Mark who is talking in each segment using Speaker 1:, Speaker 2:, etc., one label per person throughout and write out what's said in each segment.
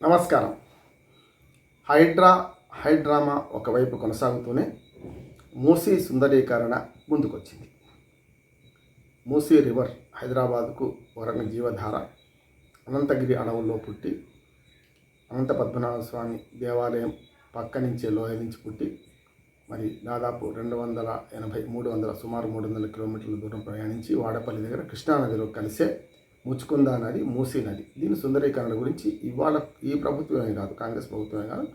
Speaker 1: నమస్కారం. హైడ్రామా ఒకవైపు కొనసాగుతూనే మూసీ సుందరీకరణ ముందుకొచ్చింది. మూసీ రివర్ హైదరాబాద్కు వరంగ జీవధార. అనంతగిరి అడవుల్లో పుట్టి అనంత పద్మనాభ స్వామి దేవాలయం పక్క నుంచే లోయ నుంచి పుట్టి మరి దాదాపు 280 సుమారు 300 కిలోమీటర్ల దూరం ప్రయాణించి వాడపల్లి దగ్గర కృష్ణానదిలో కలిసే ముచ్చుకుందా నది, మూసీ నది. దీని సుందరీకరణ గురించి ఇవాళ ఈ ప్రభుత్వమే కాదు, కాంగ్రెస్ ప్రభుత్వమే కాదు,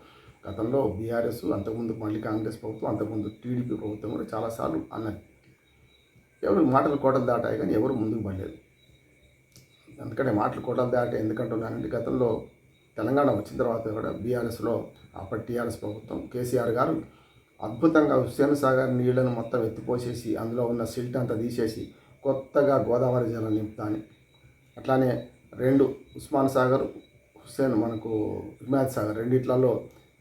Speaker 1: గతంలో బీఆర్ఎస్, అంతకుముందు మళ్ళీ కాంగ్రెస్ ప్రభుత్వం, అంతకుముందు టీడీపీ ప్రభుత్వం కూడా చాలాసార్లు అన్నది. ఎవరు మాటలు కోటలు దాటాయి కానీ ఎవరు ముందుకు పడలేదు. అందుకనే మాటలు కోటలు దాటాయి ఎందుకంటున్నానంటే, గతంలో తెలంగాణ వచ్చిన తర్వాత కూడా బీఆర్ఎస్లో అప్పటి టీఆర్ఎస్ ప్రభుత్వం కేసీఆర్ గారు అద్భుతంగా హుస్సేన్ సాగర్ నీళ్లను మొత్తం ఎత్తిపోసేసి అందులో ఉన్న సిల్ట్ అంతా తీసేసి కొత్తగా గోదావరి జలం నింపుతాని, అట్లానే 2 ఉస్మాన్ సాగర్, మనకు హిమాయత్ సాగర్ రెండిట్లలో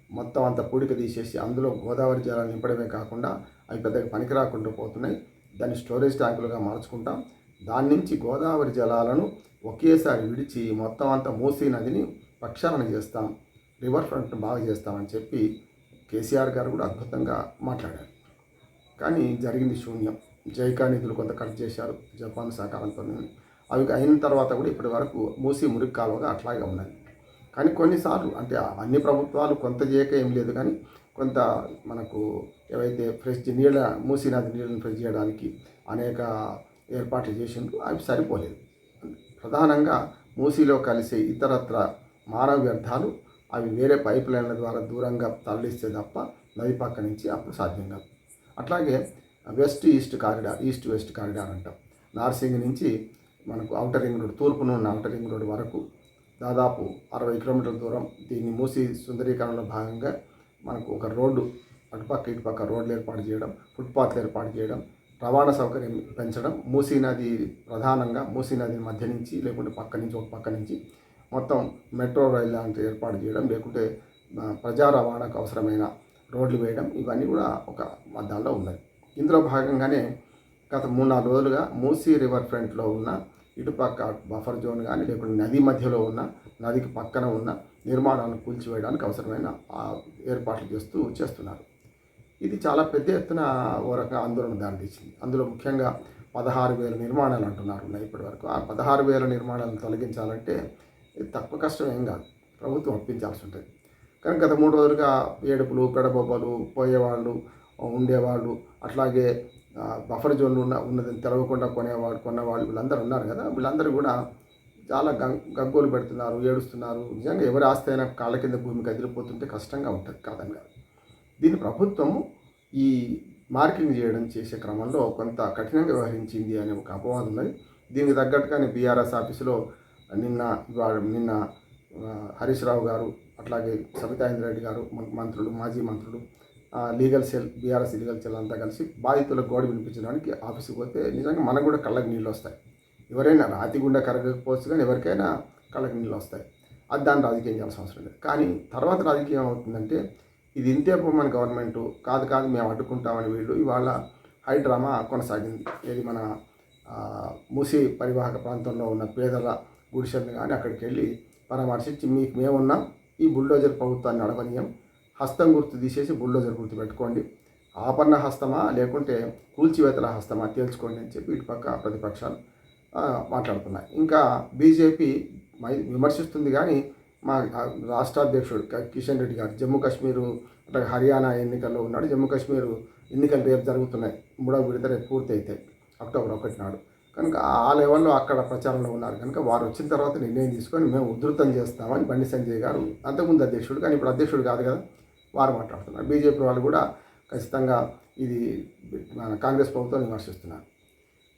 Speaker 1: మొత్తం అంత పూడిక తీసేసి అందులో గోదావరి జలాలు నింపడమే కాకుండా అవి పెద్దగా పనికి రాకుండా పోతున్నాయి. దాన్ని స్టోరేజ్ ట్యాంకులుగా మార్చుకుంటాం. దాని నుంచి గోదావరి జలాలను ఒకేసారి విడిచి మొత్తం అంతా మూసీ నదిని ప్రక్షాళన చేస్తాం, రివర్ ఫ్రంట్ను బాగా చేస్తామని చెప్పి కేసీఆర్ గారు కూడా అద్భుతంగా మాట్లాడారు. కానీ జరిగింది శూన్యం. జైకా నిధులు కొంత కట్ చేశారు జపాన్ సహకారంతో. అవి అయిన తర్వాత కూడా ఇప్పటి వరకు మూసీ మురికి కాలువగా అట్లాగే ఉన్నది. కానీ కొన్నిసార్లు అంటే అన్ని ప్రభుత్వాలు కొంత చేయక ఏం లేదు, కానీ కొంత మనకు ఏవైతే ఫ్రెష్ మూసీ నది నీళ్ళను ఫ్రెష్ చేయడానికి అనేక ఏర్పాట్లు చేసిండ్రు, అవి సరిపోలేదు. ప్రధానంగా మూసీలో కలిసే ఇతరత్ర మానవ వ్యర్థాలు అవి వేరే పైప్ లైన్ల ద్వారా దూరంగా తరలిస్తే తప్ప నది పక్క నుంచి అప్పుడు సాధ్యం కాదు. అట్లాగే ఈస్ట్ వెస్ట్ కారిడార్ అంటాం. నార్సింగ్ నుంచి మనకు ఔటర్ రింగ్ రోడ్, తూర్పున ఉన్న ఔటర్ రింగ్ రోడ్ వరకు దాదాపు 60 కిలోమీటర్ల దూరం. దీన్ని మూసీ సుందరీకరణలో భాగంగా మనకు ఒక రోడ్డు అటుపక్క ఇటుపక్క రోడ్లు ఏర్పాటు చేయడం, ఫుట్పాత్లు ఏర్పాటు చేయడం, రవాణా సౌకర్యం పెంచడం, మూసీ నది ప్రధానంగా మూసీ నది మధ్య నుంచి లేకుంటే ఒక పక్క నుంచి మొత్తం మెట్రో రైలు లాంటి ఏర్పాటు చేయడం, లేకుంటే ప్రజా రవాణాకు అవసరమైన రోడ్లు వేయడం, ఇవన్నీ కూడా ఒక దానిలో ఉన్నది. ఇందులో భాగంగానే గత 3-4 రోజులుగా మూసీ రివర్ ఫ్రంట్లో ఉన్న ఇటుపక్క బఫర్ జోన్ కానీ లేకుంటే నది మధ్యలో ఉన్న నదికి పక్కన ఉన్న నిర్మాణాలను కూల్చివేయడానికి అవసరమైన ఏర్పాట్లు చేస్తున్నారు. ఇది చాలా పెద్ద ఎత్తున ఓ రకంగా ఆందోళన దారితీసింది. అందులో ముఖ్యంగా 16,000 నిర్మాణాలు అంటున్నారు ఇప్పటి వరకు. ఆ 16,000 నిర్మాణాలను తొలగించాలంటే ఇది తక్కువ కష్టం ఏం కాదు, ప్రభుత్వం ఒప్పించాల్సి ఉంటుంది. కానీ గత 3 రోజులుగా ఏడుపులు, పెడబొబ్బలు, పోయేవాళ్ళు, ఉండేవాళ్ళు, అట్లాగే బఫర్ జోన్లు ఉన్నదని తెలవకుండా కొన్నవాళ్ళు వీళ్ళందరూ ఉన్నారు కదా, వీళ్ళందరూ కూడా చాలా గగ్గోలు పెడుతున్నారు, ఏడుస్తున్నారు. నిజంగా ఎవరి ఆస్తి అయినా కాళ్ళ కింద భూమి కదిలిపోతుంటే కష్టంగా ఉంటుంది, కాదని కాదు. దీన్ని ప్రభుత్వము ఈ మార్కింగ్ చేసే క్రమంలో కొంత కఠినంగా వ్యవహరించింది అనే ఒక అపవాదం ఉన్నది. దీనికి తగ్గట్టుగానే బీఆర్ఎస్ ఆఫీసులో నిన్న హరీష్ రావు గారు, అట్లాగే సబితా ఇంద్రారెడ్డి గారు, మంత్రులు, మాజీ మంత్రులు, legal cell, BRS legal cell అంతా కలిసి బాధితులకు గోడ వినిపించడానికి ఆఫీసుకు పోతే నిజంగా మనకు కూడా కళ్ళకి నీళ్ళు వస్తాయి. ఎవరైనా రాతి గుండె కరగకపోవచ్చు, కానీ ఎవరికైనా కళ్ళకి నీళ్ళు వస్తాయి. అది దాన్ని రాజకీయం చేయాల్సిన అవసరం లేదు. కానీ తర్వాత రాజకీయం అవుతుందంటే ఇది ఇంతే మన గవర్నమెంటు కాదు మేము అడ్డుకుంటామని వీళ్ళు ఇవాళ హైడ్రామా కొనసాగింది. ఏది మన మూసీ పరివాహక ప్రాంతంలో ఉన్న పేదల గుడిసెలను కానీ అక్కడికి వెళ్ళి పరామర్శించి మీకు మేమున్నాం, ఈ బుల్డోజర్ ప్రభుత్వాన్ని అడగనీయం, హస్తం గుర్తు తీసేసి బుల్డోజర్ గుర్తు పెట్టుకోండి, ఆపన్న హస్తమా లేకుంటే కూల్చివేతల హస్తమా తేల్చుకోండి అని చెప్పి ఇటుపక్క ప్రతిపక్షాలు మాట్లాడుతున్నాయి. ఇంకా బీజేపీ విమర్శిస్తుంది, కానీ మా రాష్ట్ర అధ్యక్షుడు కిషన్ రెడ్డి గారు జమ్మూ కాశ్మీరు అట్లాగే హర్యానా ఎన్నికల్లో ఉన్నాడు. జమ్మూ కాశ్మీరు ఎన్నికలు రేపు జరుగుతున్నాయి, 3వ విడత రేపు పూర్తి అవుతాయి అక్టోబర్ 1 నాడు. కనుక ఆ లెవెల్లో అక్కడ ప్రచారంలో ఉన్నారు. కనుక వారు వచ్చిన తర్వాత నిర్ణయం తీసుకొని మేము ఉధృతం చేస్తామని బండి సంజయ్ గారు, అంతకుముందు అధ్యక్షుడు కానీ ఇప్పుడు అధ్యక్షుడు కాదు కదా, వారు మాట్లాడుతున్నారు. బీజేపీ వాళ్ళు కూడా ఖచ్చితంగా ఇది కాంగ్రెస్ ప్రభుత్వం విమర్శిస్తున్నారు.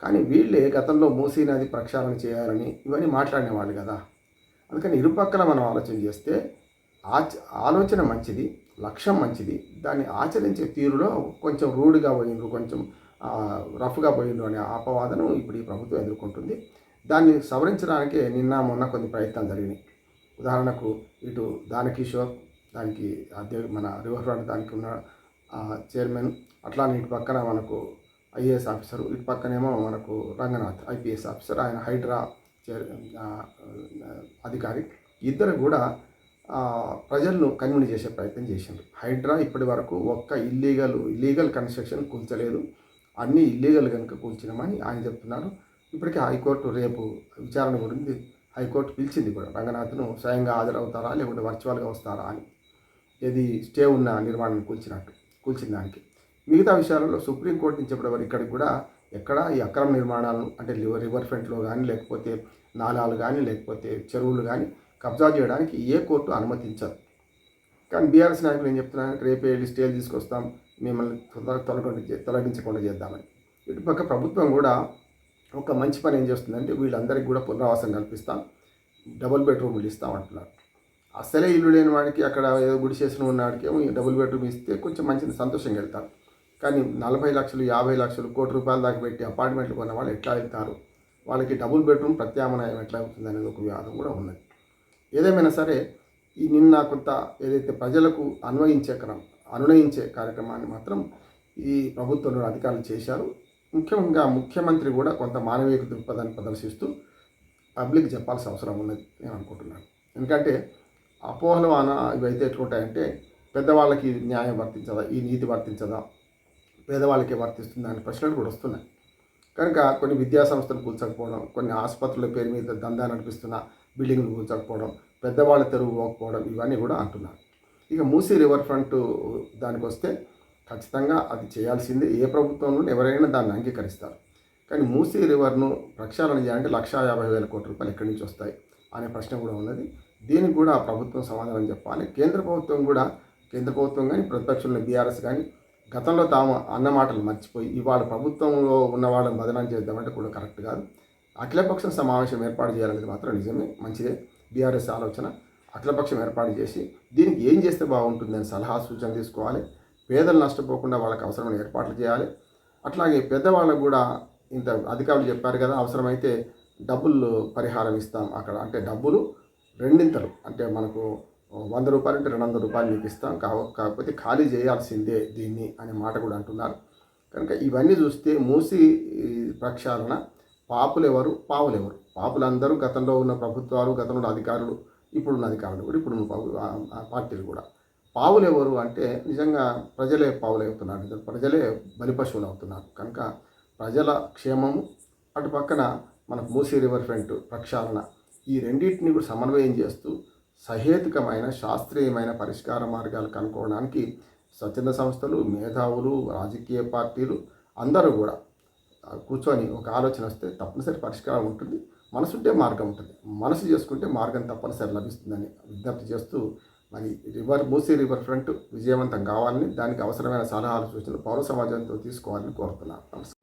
Speaker 1: కానీ వీళ్ళే గతంలో మూసీ నది ప్రక్షాళన చేయాలని ఇవన్నీ మాట్లాడిన వాళ్ళు కదా. అందుకని ఇరుపక్కల మనం ఆలోచన చేస్తే ఆలోచన మంచిది, లక్ష్యం మంచిది, దాన్ని ఆచరించే తీరులో కొంచెం రూడ్గా పోయిండ్రు, కొంచెం రఫ్గా పోయిండ్రు అనే అపవాదను ఇప్పుడు ఈ ప్రభుత్వం ఎదుర్కొంటుంది. దాన్ని సవరించడానికే మొన్న కొన్ని ప్రయత్నాలు జరిగినాయి. ఉదాహరణకు ఇటు దానకిషోర్, దానికి మన రివర్ ఫ్రంట్ దానికి ఉన్న చైర్మన్, అట్లానే ఇటు పక్కన మనకు ఐఏఎస్ ఆఫీసరు, ఇటు పక్కనేమో మనకు రంగనాథ్ ఐపీఎస్ ఆఫీసర్, ఆయన హైడ్రా అధికారి, ఇద్దరు కూడా ప్రజలను కన్విన్స్ చేసే ప్రయత్నం చేసిండ్రు. హైడ్రా ఇప్పటి వరకు ఒక్క ఇల్లీగల్ కన్స్ట్రక్షన్ కూల్చలేదు, అన్నీ ఇల్లీగల్ కనుక కూల్చినామని ఆయన చెప్తున్నారు. ఇప్పటికే హైకోర్టు రేపు విచారణ గురించి హైకోర్టు పిలిచింది కూడా. రంగనాథ్ను స్వయంగా హాజరవుతారా లేకుంటే వర్చువల్గా వస్తారా అని, ఏది స్టే ఉన్న నిర్మాణాన్ని కూల్చిన దానికి. మిగతా విషయాలలో సుప్రీంకోర్టు నుంచి ఇప్పటివరకు ఇక్కడికి కూడా ఎక్కడ ఈ అక్రమ నిర్మాణాలను అంటే రివర్ ఫ్రంట్లో కానీ లేకపోతే నాలాలు కానీ లేకపోతే చెరువులు కానీ కబ్జా చేయడానికి ఏ కోర్టు అనుమతించదు. కానీ బీఆర్ఎస్ నాయకులు ఏం చెప్తున్నారంటే రేపే వెళ్ళి స్టేలు తీసుకొస్తాం, మిమ్మల్ని తొలగించకుండా చేద్దామని. ఇటుపక్క ప్రభుత్వం కూడా ఒక మంచి పని ఏం చేస్తుందంటే వీళ్ళందరికీ కూడా పునరావాసం కల్పిస్తాం, డబుల్ బెడ్రూమ్లు ఇస్తామంటున్నారు. అసలే ఇల్లు లేని వాడికి అక్కడ ఏదో గుడిసేసిన ఉన్నవాడికి ఏమో డబుల్ బెడ్రూమ్ ఇస్తే కొంచెం మంచిది, సంతోషంగా వెళ్తారు. కానీ 40 లక్షలు 50 లక్షలు కోటి రూపాయల దాకా పెట్టి అపార్ట్మెంట్లు కొన్న వాళ్ళు ఎట్లా వెళ్తారు? వాళ్ళకి డబుల్ బెడ్రూమ్ ప్రత్యామ్నాయం ఎట్లా అవుతుంది అనేది ఒక వివాదం కూడా ఉన్నది. ఏదేమైనా సరే ఈ నిన్న కొంత ఏదైతే ప్రజలకు అనునయించే కార్యక్రమాన్ని మాత్రం ఈ ప్రభుత్వంలో అధికారులు చేశారు. ముఖ్యంగా ముఖ్యమంత్రి కూడా కొంత మానవీయ దృక్పథాన్ని ప్రదర్శిస్తూ పబ్లిక్ చెప్పాల్సిన అవసరం ఉన్నది నేను అనుకుంటున్నాను. ఎందుకంటే అపోహలు ఇవైతే ఎట్లుంటాయంటే పెద్దవాళ్ళకి న్యాయం వర్తించదా, ఈ నీతి వర్తించదా, పేదవాళ్ళకే వర్తిస్తుంది అనే ప్రశ్నలు కూడా వస్తున్నాయి. కనుక కొన్ని విద్యా సంస్థలు కూల్చకపోవడం, కొన్ని ఆసుపత్రుల పేరు మీద దందా నడిపిస్తున్న బిల్డింగ్లు కూల్చకపోవడం, పెద్దవాళ్ళ తెరువు పోకపోవడం, ఇవన్నీ కూడా అంటున్నారు. ఇక మూసీ రివర్ ఫ్రంట్ దానికి వస్తే ఖచ్చితంగా అది చేయాల్సిందే. ఏ ప్రభుత్వంలో ఎవరైనా దాన్ని అంగీకరిస్తారు. కానీ మూసీ రివర్ను ప్రక్షాళన చేయాలంటే 1,50,000 కోట్ల రూపాయలు ఎక్కడి నుంచి వస్తాయి అనే ప్రశ్న కూడా ఉన్నది. దీనికి కూడా ప్రభుత్వం సమాధానం చెప్పాలి. కేంద్ర ప్రభుత్వం కానీ ప్రతిపక్షంలో బీఆర్ఎస్ కానీ గతంలో తాము అన్న మాటలు మర్చిపోయి ఇవాళ ప్రభుత్వంలో ఉన్న వాళ్ళని బదనాం చేద్దామంటే కూడా కరెక్ట్ కాదు. అఖిలపక్షం సమావేశం ఏర్పాటు చేయాలనేది మాత్రం నిజమే, మంచిదే. బీఆర్ఎస్ ఆలోచన అఖిలపక్షం ఏర్పాటు చేసి దీనికి ఏం చేస్తే బాగుంటుందని సలహా సూచన తీసుకోవాలి. పేదలు నష్టపోకుండా వాళ్ళకి అవసరమైన ఏర్పాట్లు చేయాలి. అట్లాగే పెద్దవాళ్ళకు కూడా ఇంత అధికారులు చెప్పారు కదా, అవసరమైతే డబ్బులు పరిహారం ఇస్తాం అక్కడ, అంటే డబ్బులు రెండింతలు, అంటే మనకు 100 రూపాయలు అంటే 200 రూపాయలు మీకు ఇస్తాం, కాకపోతే ఖాళీ చేయాల్సిందే దీన్ని అనే మాట కూడా అంటున్నారు. కనుక ఇవన్నీ చూస్తే మూసీ ప్రక్షాళన పాపులెవరు పావులెవరు? పాపులందరూ గతంలో ఉన్న ప్రభుత్వాలు, గతంలో అధికారులు, ఇప్పుడున్న అధికారులు కూడా, ఇప్పుడున్న పార్టీలు కూడా. పావులు ఎవరు అంటే నిజంగా ప్రజలే పావులు అవుతున్నారు, ప్రజలే బలిపశువులు అవుతున్నారు. కనుక ప్రజల క్షేమము, అటు పక్కన మనకు మూసీ రివర్ ఫ్రంట్ ప్రక్షాళన, ఈ రెండింటిని కూడా సమన్వయం చేస్తూ సహేతుకమైన శాస్త్రీయమైన పరిష్కార మార్గాలు కనుక్కోవడానికి స్వచ్ఛంద సంస్థలు, మేధావులు, రాజకీయ పార్టీలు అందరూ కూడా కూర్చొని ఒక ఆలోచన వస్తే తప్పనిసరి పరిష్కారం ఉంటుంది. మనసుంటే మార్గం ఉంటుంది, మనసు చేసుకుంటే మార్గం తప్పనిసరి లభిస్తుందని విజ్ఞప్తి చేస్తూ, మరి మూసీ రివర్ ఫ్రంట్ విజయవంతం కావాలని, దానికి అవసరమైన సలహాలు సూచనలు పౌర సమాజంతో తీసుకోవాలని కోరుతున్నాను.